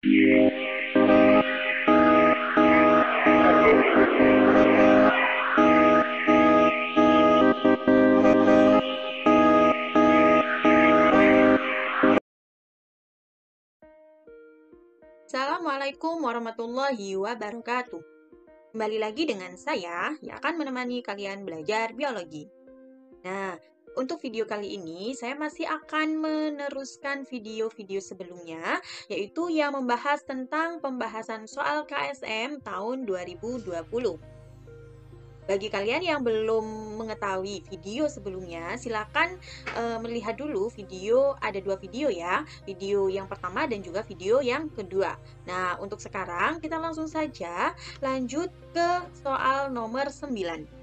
Assalamualaikum warahmatullahi wabarakatuh. Kembali lagi dengan saya yang akan menemani kalian belajar biologi. Nah, untuk video kali ini saya masih akan meneruskan video-video sebelumnya, yaitu yang membahas tentang pembahasan soal KSM tahun 2020. Bagi kalian yang belum mengetahui video sebelumnya, silakan melihat dulu ada 2 video ya. Video yang pertama dan juga video yang kedua. Nah, untuk sekarang kita langsung saja lanjut ke soal nomor 9.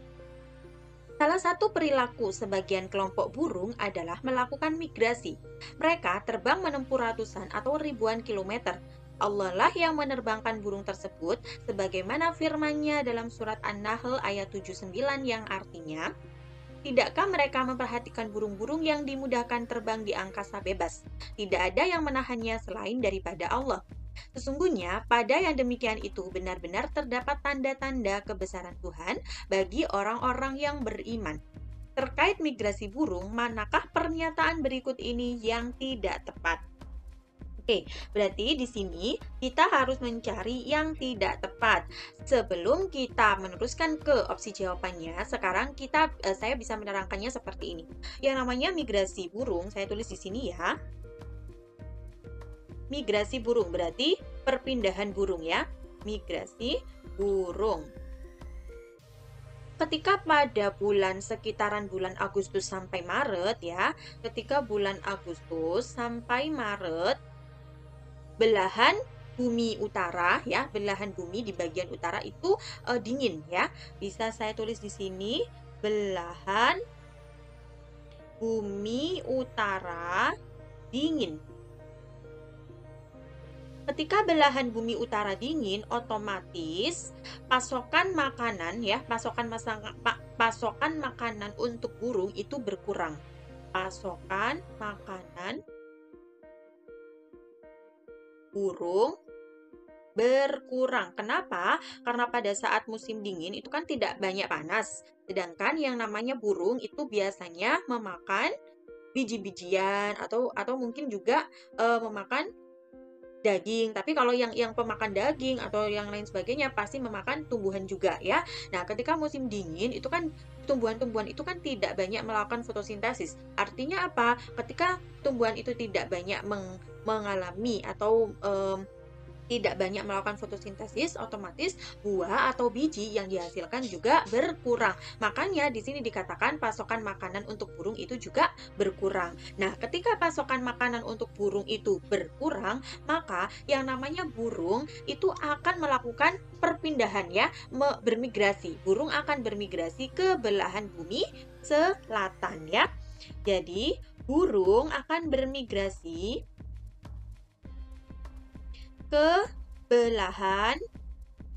Salah satu perilaku sebagian kelompok burung adalah melakukan migrasi. Mereka terbang menempuh ratusan atau ribuan kilometer. Allah lah yang menerbangkan burung tersebut, sebagaimana firman-Nya dalam surat An-Nahl ayat 79 yang artinya, tidakkah mereka memperhatikan burung-burung yang dimudahkan terbang di angkasa bebas? Tidak ada yang menahannya selain daripada Allah. Sesungguhnya pada yang demikian itu benar-benar terdapat tanda-tanda kebesaran Tuhan bagi orang-orang yang beriman. Terkait migrasi burung, manakah pernyataan berikut ini yang tidak tepat? Oke, berarti di sini kita harus mencari yang tidak tepat. Sebelum kita meneruskan ke opsi jawabannya, sekarang saya bisa menerangkannya seperti ini. Yang namanya migrasi burung, saya tulis di sini ya. Migrasi burung berarti perpindahan burung ya. Migrasi burung. Ketika pada sekitaran bulan Agustus sampai Maret ya, ketika bulan Agustus sampai Maret, belahan bumi utara ya, belahan bumi di bagian utara itu dingin ya. Bisa saya tulis di sini belahan bumi utara dingin. Ketika belahan bumi utara dingin, otomatis pasokan makanan untuk burung itu berkurang. Pasokan makanan burung berkurang. Kenapa? Karena pada saat musim dingin itu kan tidak banyak panas. Sedangkan yang namanya burung itu biasanya memakan biji-bijian atau mungkin juga memakan daging. Tapi kalau yang pemakan daging atau yang lain sebagainya pasti memakan tumbuhan juga ya. Nah, ketika musim dingin itu kan tumbuhan-tumbuhan itu kan tidak banyak melakukan fotosintesis. Artinya apa? Ketika tumbuhan itu tidak banyak mengalami atau tidak banyak melakukan fotosintesis, otomatis buah atau biji yang dihasilkan juga berkurang. Makanya di sini dikatakan pasokan makanan untuk burung itu juga berkurang. Nah, ketika pasokan makanan untuk burung itu berkurang, maka yang namanya burung itu akan melakukan perpindahan ya, bermigrasi. Burung akan bermigrasi ke belahan bumi selatan ya. Jadi, burung akan bermigrasi ke belahan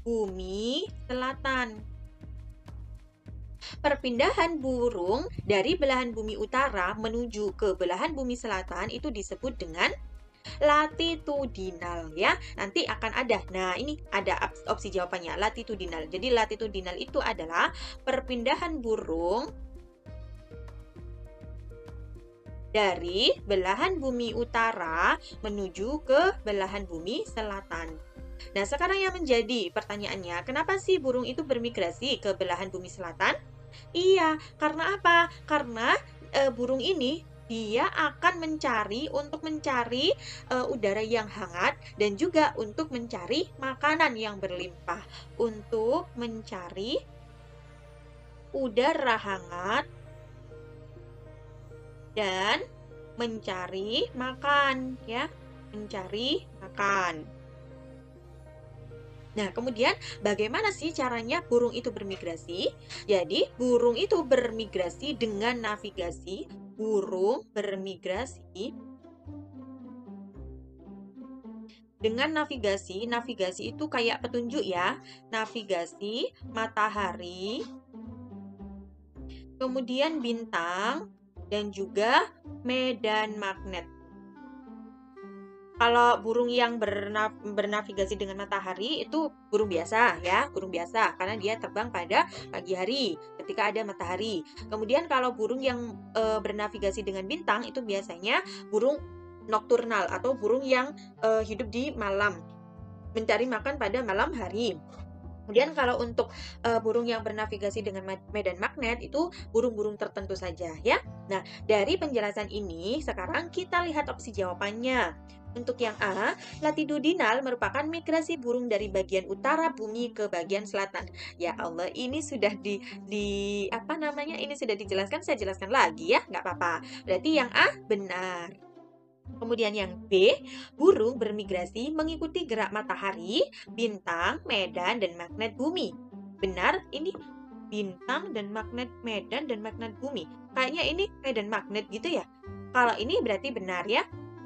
bumi selatan. Perpindahan burung dari belahan bumi utara menuju ke belahan bumi selatan itu disebut dengan latitudinal ya. Nanti akan ada. Nah, ini ada opsi jawabannya, latitudinal. Jadi latitudinal itu adalah perpindahan burung dari belahan bumi utara menuju ke belahan bumi selatan. Nah, sekarang yang menjadi pertanyaannya, kenapa sih burung itu bermigrasi ke belahan bumi selatan? Iya, karena apa? Karena burung ini dia akan mencari udara yang hangat dan juga untuk mencari makanan yang berlimpah. Untuk mencari udara hangat dan mencari makan ya, mencari makan. Nah, kemudian bagaimana sih caranya burung itu bermigrasi? Jadi, burung itu bermigrasi dengan navigasi. Burung bermigrasi dengan navigasi. Navigasi itu kayak petunjuk ya. Navigasi matahari, kemudian bintang, dan juga medan magnet. Kalau burung yang bernavigasi dengan matahari itu burung biasa ya, burung biasa karena dia terbang pada pagi hari ketika ada matahari. Kemudian kalau burung yang bernavigasi dengan bintang itu biasanya burung nokturnal atau burung yang hidup di malam, mencari makan pada malam hari. Kemudian kalau untuk burung yang bernavigasi dengan medan magnet itu burung-burung tertentu saja ya. Nah, dari penjelasan ini sekarang kita lihat opsi jawabannya. Untuk yang A, latitudinal merupakan migrasi burung dari bagian utara bumi ke bagian selatan. Ya Allah, ini sudah di apa namanya? Ini sudah dijelaskan, saya jelaskan lagi ya, nggak apa-apa. Berarti yang A benar. Kemudian yang B, burung bermigrasi mengikuti gerak matahari, bintang, medan, dan magnet bumi. Benar, ini bintang dan magnet medan dan magnet bumi. Kayaknya ini medan magnet gitu ya. Kalau ini berarti benar ya.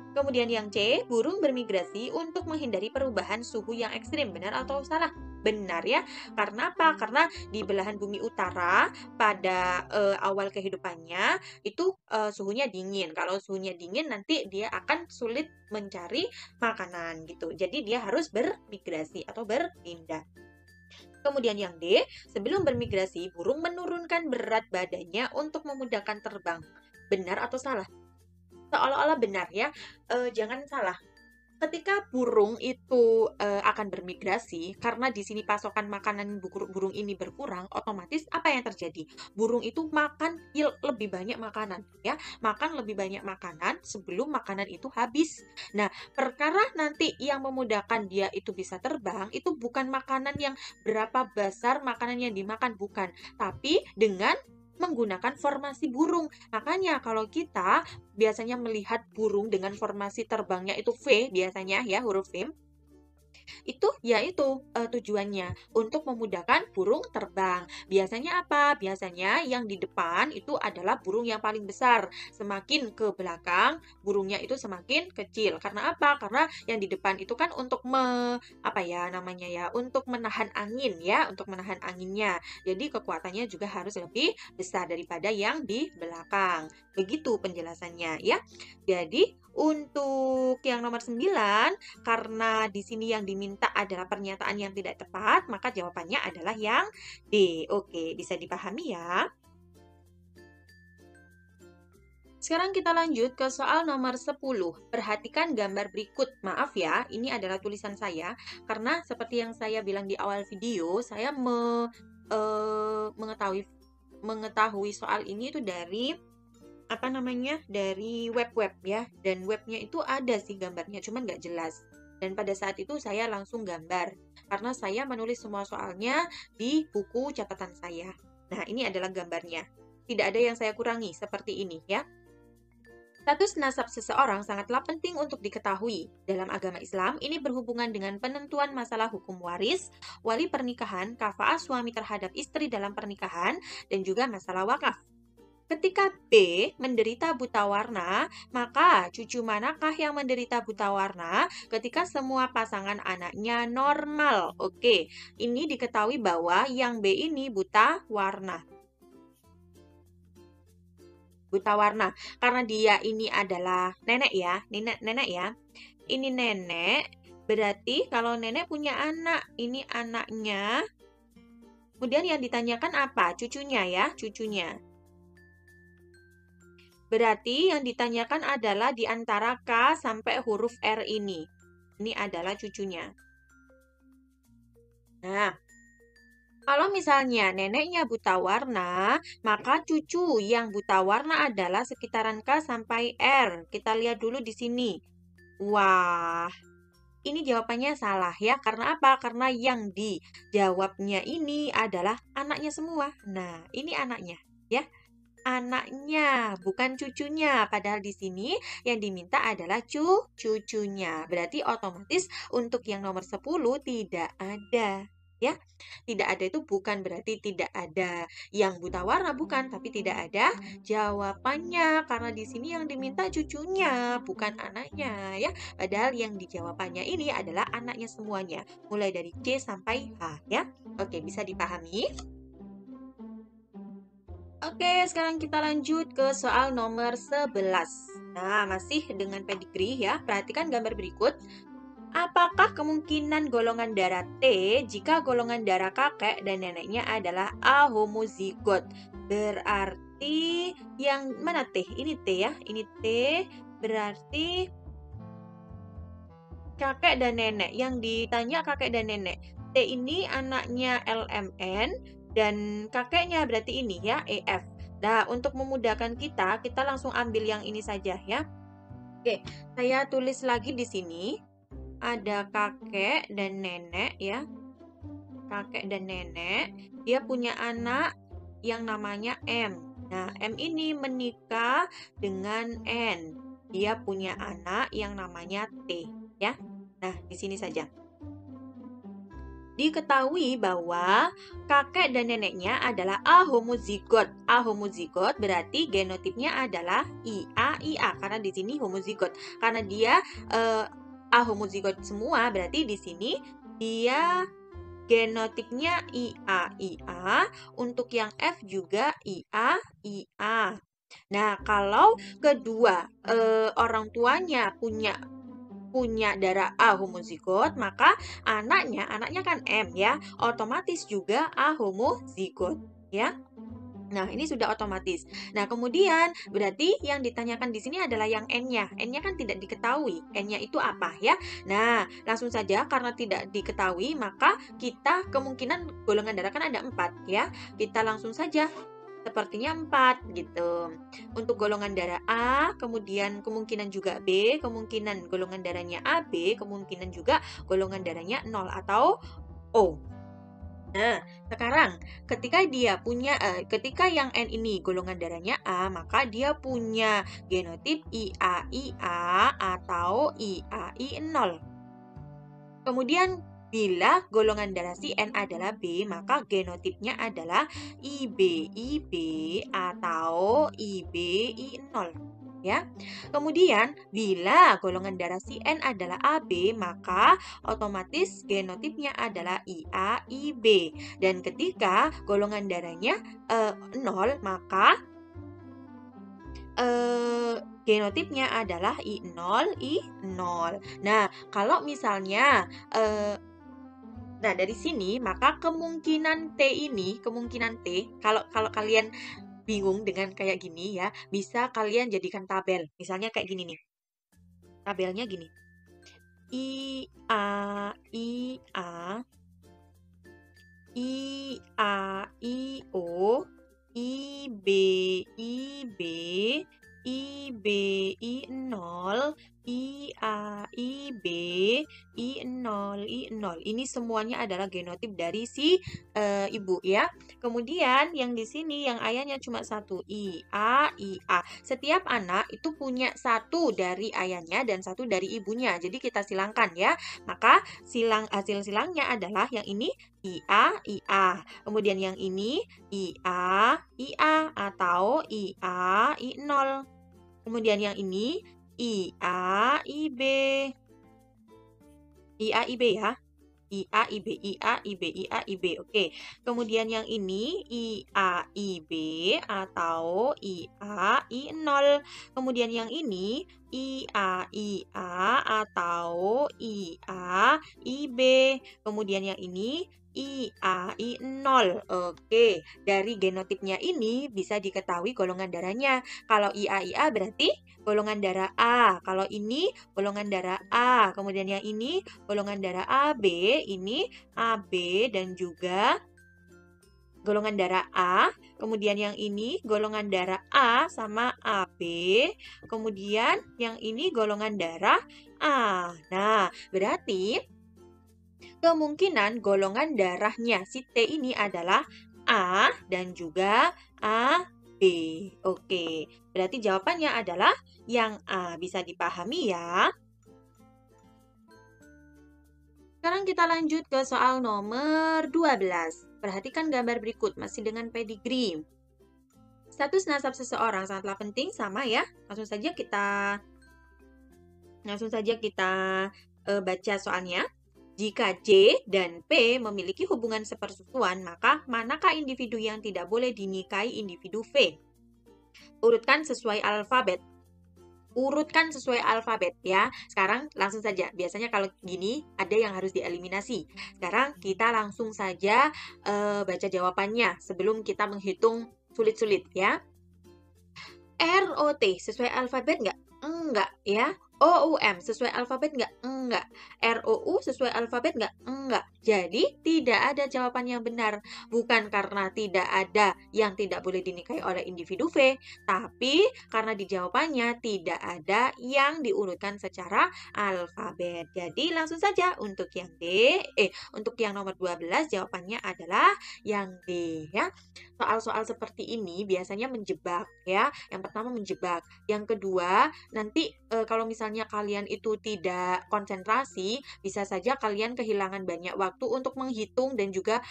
Kemudian yang C, burung bermigrasi untuk menghindari perubahan suhu yang ekstrim. Benar atau salah? Benar ya. Karena apa? Karena di belahan bumi utara pada awal kehidupannya itu suhunya dingin. Kalau suhunya dingin nanti dia akan sulit mencari makanan gitu. Jadi dia harus bermigrasi atau berpindah. Kemudian yang D, sebelum bermigrasi, burung menurunkan berat badannya untuk memudahkan terbang. Benar atau salah? Seolah-olah benar ya, jangan salah. Ketika burung itu akan bermigrasi, karena di sini pasokan makanan burung ini berkurang, otomatis apa yang terjadi? Burung itu makan lebih banyak makanan, ya, makan lebih banyak makanan sebelum makanan itu habis. Nah, perkara nanti yang memudahkan dia itu bisa terbang, itu bukan makanan yang berapa besar makanan yang dimakan, bukan, tapi dengan menggunakan formasi burung. Makanya kalau kita biasanya melihat burung dengan formasi terbangnya itu V biasanya ya, huruf V. Itu yaitu tujuannya untuk memudahkan burung terbang. Biasanya apa? Biasanya yang di depan itu adalah burung yang paling besar. Semakin ke belakang, burungnya itu semakin kecil. Karena apa? Karena yang di depan itu kan untuk apa ya namanya ya? Untuk menahan angin ya, untuk menahan anginnya. Jadi kekuatannya juga harus lebih besar daripada yang di belakang. Begitu penjelasannya ya. Jadi untuk yang nomor 9, karena di sini yang diminta adalah pernyataan yang tidak tepat, maka jawabannya adalah yang D. Oke, bisa dipahami ya. Sekarang kita lanjut ke soal nomor 10. Perhatikan gambar berikut. Maaf ya, ini adalah tulisan saya karena seperti yang saya bilang di awal video, saya mengetahui soal ini itu dari apa namanya, dari web-web ya, dan webnya itu ada sih gambarnya, cuman nggak jelas. Dan pada saat itu saya langsung gambar, karena saya menulis semua soalnya di buku catatan saya. Nah, ini adalah gambarnya. Tidak ada yang saya kurangi, seperti ini ya. Status nasab seseorang sangatlah penting untuk diketahui. Dalam agama Islam, ini berhubungan dengan penentuan masalah hukum waris, wali pernikahan, kafa'ah suami terhadap istri dalam pernikahan, dan juga masalah wakaf. Ketika B menderita buta warna, maka cucu manakah yang menderita buta warna ketika semua pasangan anaknya normal? Oke, ini diketahui bahwa yang B ini buta warna. Buta warna, karena dia ini adalah nenek ya, nenek ya. Ini nenek, berarti kalau nenek punya anak, ini anaknya. Kemudian yang ditanyakan apa? Cucunya ya, cucunya. Berarti yang ditanyakan adalah di antara K sampai huruf R ini. Ini adalah cucunya. Nah, kalau misalnya neneknya buta warna, maka cucu yang buta warna adalah sekitaran K sampai R. Kita lihat dulu di sini. Wah, ini jawabannya salah ya. Karena apa? Karena yang dijawabnya ini adalah anaknya semua. Nah, ini anaknya ya. Anaknya, bukan cucunya. Padahal di sini yang diminta adalah cucunya. Berarti otomatis untuk yang nomor 10 tidak ada. Ya, tidak ada itu bukan berarti tidak ada yang buta warna, bukan, tapi tidak ada jawabannya karena di sini yang diminta cucunya, bukan anaknya, ya. Padahal yang dijawabannya ini adalah anaknya semuanya, mulai dari C sampai H, ya. Oke, bisa dipahami? Oke, sekarang kita lanjut ke soal nomor 11. Nah, masih dengan pedigree ya. Perhatikan gambar berikut. Apakah kemungkinan golongan darah T jika golongan darah kakek dan neneknya adalah A homozigot? Berarti yang mana T? Ini T ya. Ini T berarti kakek dan nenek. Yang ditanya kakek dan nenek. T ini anaknya LMN dan kakeknya berarti ini ya EF. Nah, untuk memudahkan kita langsung ambil yang ini saja ya. Oke, saya tulis lagi di sini. Ada kakek dan nenek ya. Kakek dan nenek, dia punya anak yang namanya M. Nah, M ini menikah dengan N. Dia punya anak yang namanya T ya. Nah, di sini saja. Diketahui bahwa kakek dan neneknya adalah A homozigot. A homozigot berarti genotipnya adalah IA karena di sini homozigot. Karena dia A homozigot semua, berarti di sini dia genotipnya IA. Untuk yang F juga IA. Nah, kalau kedua orang tuanya punya darah A homozigot, maka anaknya kan M ya, otomatis juga A homozigot ya. Nah, ini sudah otomatis. Nah, kemudian berarti yang ditanyakan di sini adalah yang N-nya. N-nya kan tidak diketahui. N-nya itu apa ya? Nah, langsung saja karena tidak diketahui, maka kita kemungkinan golongan darah kan ada 4 ya. Kita langsung saja sepertinya 4 gitu. Untuk golongan darah A, kemudian kemungkinan juga B, kemungkinan golongan darahnya AB, kemungkinan juga golongan darahnya 0 atau O. Nah, sekarang ketika ketika yang N ini golongan darahnya A, maka dia punya genotip IA atau IAI 0. Kemudian bila golongan darah si N adalah B, maka genotipnya adalah IB atau IBI 0. Ya. Kemudian bila golongan darah si N adalah AB, maka otomatis genotipnya adalah IAIB. Dan ketika golongan darahnya 0, maka genotipnya adalah I0. Nah, kalau misalnya nah, dari sini maka kemungkinan T, kalau kalian bingung dengan kayak gini ya, bisa kalian jadikan tabel. Misalnya kayak gini nih. Tabelnya gini. IA, IO, IB, IBI 0, IAIB, I0. Ini semuanya adalah genotip dari si ibu ya. Kemudian yang di sini yang ayahnya cuma satu, IA. Setiap anak itu punya satu dari ayahnya dan satu dari ibunya. Jadi kita silangkan ya. Maka hasil silangnya adalah yang ini IA. Kemudian yang ini IA atau IAI0. Kemudian yang ini IAIB ya. IAIB. Oke. Kemudian yang ini IAIB atau IAI0. Kemudian yang ini IAIA atau IAIB. Kemudian yang ini IAI0. Oke, dari genotipnya ini bisa diketahui golongan darahnya. Kalau IAIA berarti golongan darah A. Kalau ini golongan darah A. Kemudian yang ini golongan darah AB. Ini AB dan juga golongan darah A. Kemudian yang ini golongan darah A sama AB. Kemudian yang ini golongan darah A. Nah, berarti kemungkinan golongan darahnya si T ini adalah A dan juga AB. Oke, berarti jawabannya adalah yang A. Bisa dipahami ya? Sekarang kita lanjut ke soal nomor 12. Perhatikan gambar berikut, masih dengan pedigree. Status nasab seseorang sangatlah penting, sama ya. Langsung saja kita baca soalnya. Jika J dan P memiliki hubungan sepersusuan, maka manakah individu yang tidak boleh dinikahi individu V? Urutkan sesuai alfabet. urutkan sesuai alfabet ya. Sekarang langsung saja. Biasanya kalau gini ada yang harus dieliminasi. Sekarang kita langsung saja baca jawabannya sebelum kita menghitung sulit-sulit ya. ROT sesuai alfabet nggak? Enggak ya. OUM sesuai alfabet nggak? Enggak. ROU sesuai alfabet nggak? Enggak. Jadi tidak ada jawaban yang benar. Bukan karena tidak ada yang tidak boleh dinikahi oleh individu V, tapi karena di jawabannya tidak ada yang diurutkan secara alfabet. Jadi langsung saja untuk yang untuk yang nomor 12 jawabannya adalah yang D ya. Soal-soal seperti ini biasanya menjebak ya. Yang pertama menjebak. Yang kedua, nanti kalau misalnya kalian itu tidak konsentrasi, bisa saja kalian kehilangan banyak waktu untuk menghitung dan juga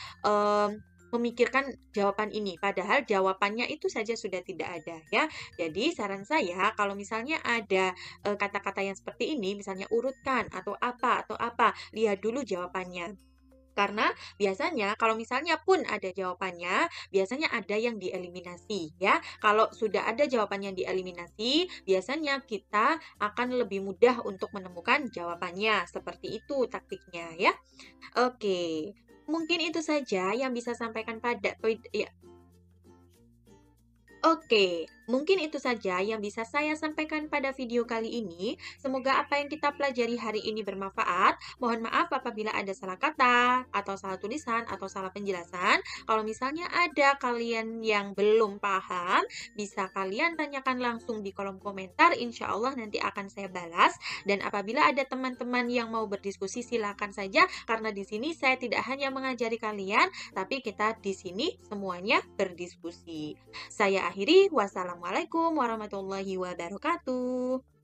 memikirkan jawaban ini. Padahal jawabannya itu saja sudah tidak ada ya. Jadi saran saya kalau misalnya ada kata-kata yang seperti ini, misalnya urutkan atau apa, lihat dulu jawabannya. Karena biasanya kalau misalnya pun ada jawabannya, biasanya ada yang dieliminasi ya. Kalau sudah ada jawaban yang dieliminasi, biasanya kita akan lebih mudah untuk menemukan jawabannya. Seperti itu taktiknya ya. Oke, mungkin itu saja yang bisa sampaikan pada ya. Oke, mungkin itu saja yang bisa saya sampaikan pada video kali ini. Semoga apa yang kita pelajari hari ini bermanfaat. Mohon maaf apabila ada salah kata, atau salah tulisan, atau salah penjelasan. Kalau misalnya ada kalian yang belum paham, bisa kalian tanyakan langsung di kolom komentar. Insya Allah nanti akan saya balas. Dan apabila ada teman-teman yang mau berdiskusi, silakan saja. Karena di sini saya tidak hanya mengajari kalian, tapi kita di sini semuanya berdiskusi. Saya akhiri, wassalamualaikum warahmatullahi wabarakatuh.